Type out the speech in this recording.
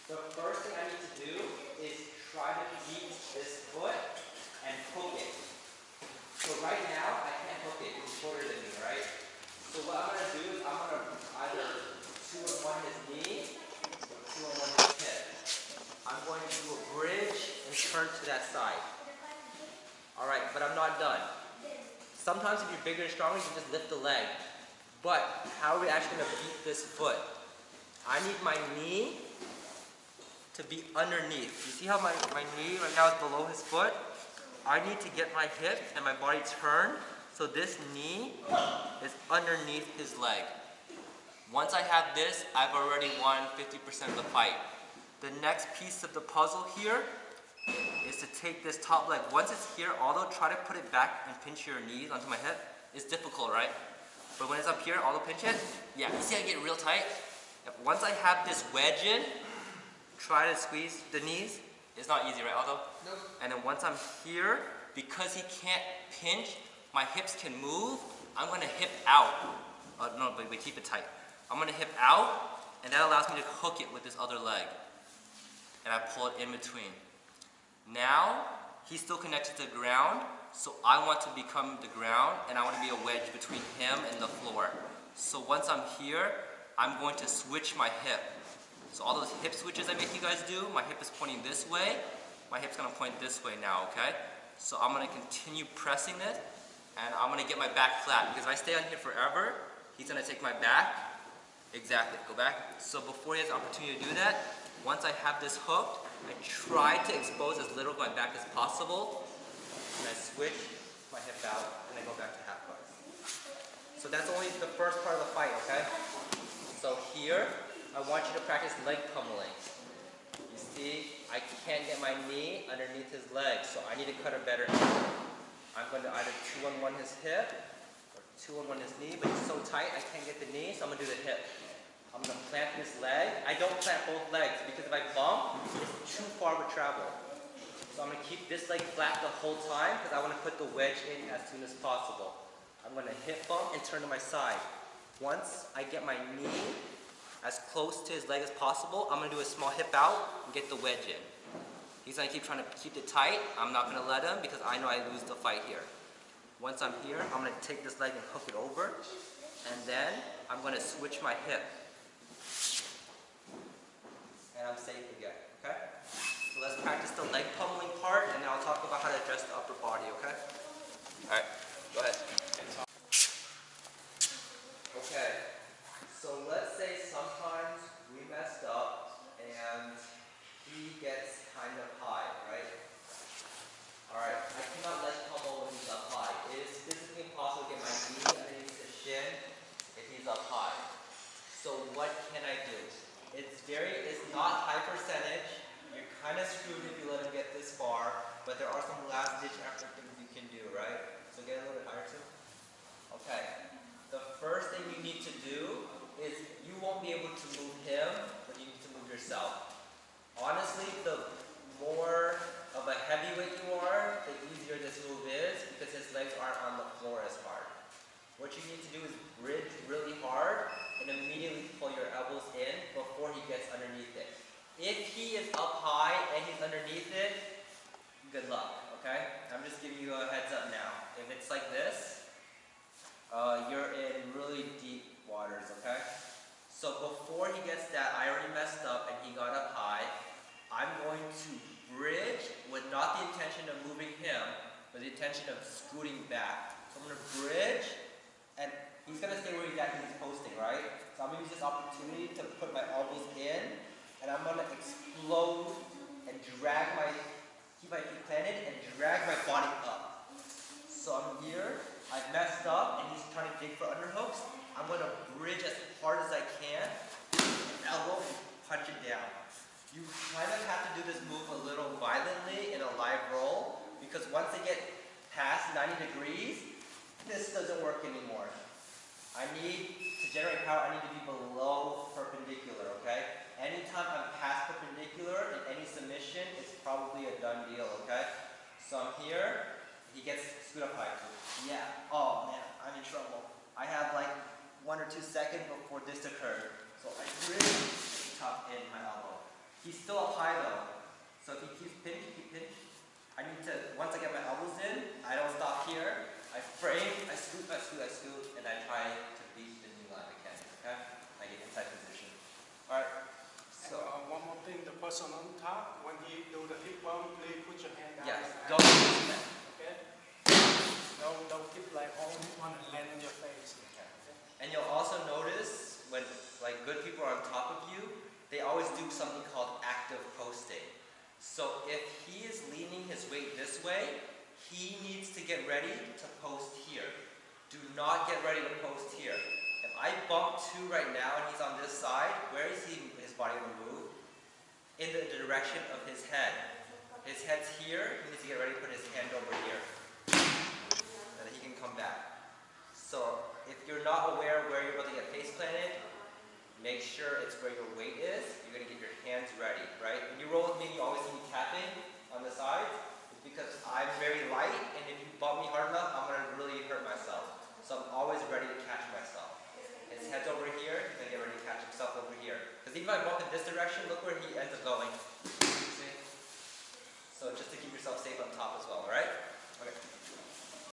The first thing I need to do is try to keep this foot and hook it. So right now, I can't hook it because it's shorter than me, right? So what I'm going to do is I'm going to either 2-on-1 his knee or 2-on-1 his hip. I'm going to do a bridge and turn to that side. Alright, but I'm not done. Sometimes if you're bigger and stronger, you can just lift the leg. But how are we actually going to beat this foot? I need my knee to be underneath. You see how my knee right now is below his foot? I need to get my hip and my body turned so this knee is underneath his leg. Once I have this, I've already won 50% of the fight. The next piece of the puzzle here is to take this top leg. Once it's here, although try to put it back and pinch your knees onto my hip, it's difficult, right? But when it's up here, although pinch it, yeah, you see I get real tight? Once I have this wedge in, try to squeeze the knees. It's not easy, right, Aldo? Nope. And then once I'm here, because he can't pinch, my hips can move, I'm going to hip out. No, but we keep it tight. I'm going to hip out, and that allows me to hook it with this other leg. And I pull it in between. Now, he's still connected to the ground, so I want to become the ground, and I want to be a wedge between him and the floor. So once I'm here, I'm going to switch my hip. So all those hip switches I make you guys do, my hip is pointing this way, my hip's going to point this way now, okay? So I'm going to continue pressing it, and I'm going to get my back flat, because if I stay on here forever, he's going to take my back. Exactly, go back. So before he has the opportunity to do that, once I have this hooked, I try to expose as little of my back as possible, and I switch my hip out, and I go back to half guard. So that's only the first part of the fight, okay? So here, I want you to practice leg pummeling. You see, I can't get my knee underneath his leg, so I need to cut a better knee. I'm going to either 2-on-1 his hip, or 2-on-1 his knee, but he's so tight I can't get the knee, so I'm going to do the hip. I'm going to plant this leg. I don't plant both legs, because if I bump, it's too far of a travel. So I'm going to keep this leg flat the whole time, because I want to put the wedge in as soon as possible. I'm going to hip bump and turn to my side. Once I get my knee as close to his leg as possible, I'm going to do a small hip out and get the wedge in. He's going to keep trying to keep it tight. I'm not going to let him because I know I lose the fight here. Once I'm here, I'm going to take this leg and hook it over, and then I'm going to switch my hip. And I'm safe again, okay? So let's practice the leg pummeling part, and then I'll talk about how to address the upper body, okay? Alright, go ahead. Okay, so let's say sometimes we messed up and he gets kind of high, right? Alright, I cannot leg pummel when he's up high. It is physically impossible to get my knee underneath the shin if he's up high. So what can I do? It's not high percentage. You're kind of screwed if you let him get this far, but there are some last ditch effort things you can do, right? So get a little bit higher too. Okay. The first thing you need to do is you won't be able to move him, but you need to move yourself. Honestly, the more of a heavyweight you are, the easier this move is because his legs aren't on the floor as hard. What you need to do is bridge really hard and immediately pull your elbows in before he gets underneath it. If he is up high and he's underneath it, good luck, okay? I'm just giving you a heads up now. If it's like this, you're in really deep waters, okay? So before he gets that, I already messed up and he got up high. I'm going to bridge with not the intention of moving him, but the intention of scooting back. So I'm going to bridge, and he's going to stay where he's at because he's posting, right? So I'm going to use this opportunity to put my elbows in, and I'm going to explode and keep my feet planted and drag my body up. So I'm here. I've messed up and he's trying to dig for underhooks. I'm going to bridge as hard as I can, elbow and punch it down. You kind of have to do this move a little violently in a live roll because once they get past 90 degrees, this doesn't work anymore. To generate power, I need to be below perpendicular, okay? Anytime I'm past perpendicular in any submission, it's probably a done deal, okay? So I'm here. He gets scoot up high too. Yeah. Oh man, I'm in trouble. I have like 1 or 2 seconds before this occurred. So I really tuck in my elbow. He's still up high though. So if he keeps pinch, I need to, once I get my elbows in, I don't stop here. I frame, I scoot, and I try to beat the knee line again. Okay? I get inside position. Alright. So one more thing, the person on top, when he do the hip bump, please put your hand down. yes, his back. don't use that. Okay? Don't keep like holding one and land on your face. Okay. And you'll also notice when like good people are on top of you, they always do something called active posting. So if he is leaning his weight this way, he needs to get ready to post here. Do not get ready to post here. If I bump 2 right now and he's on this side, where is his body going to move? In the direction of his head. His head's here, he needs to get ready to put his hand over here. So that he can come back. So if you're not aware of where you're about to get face planted, make sure it's where your weight is. You're going to get your hands ready, right? When you roll with me, you always see me tapping on the sides. It's because I'm very light, and if you bump me hard enough, I'm going to really hurt myself. So I'm always ready to catch myself. His head's over here, he's going to get ready to catch himself over here. Because even if I bump in this direction, look where he ends up going.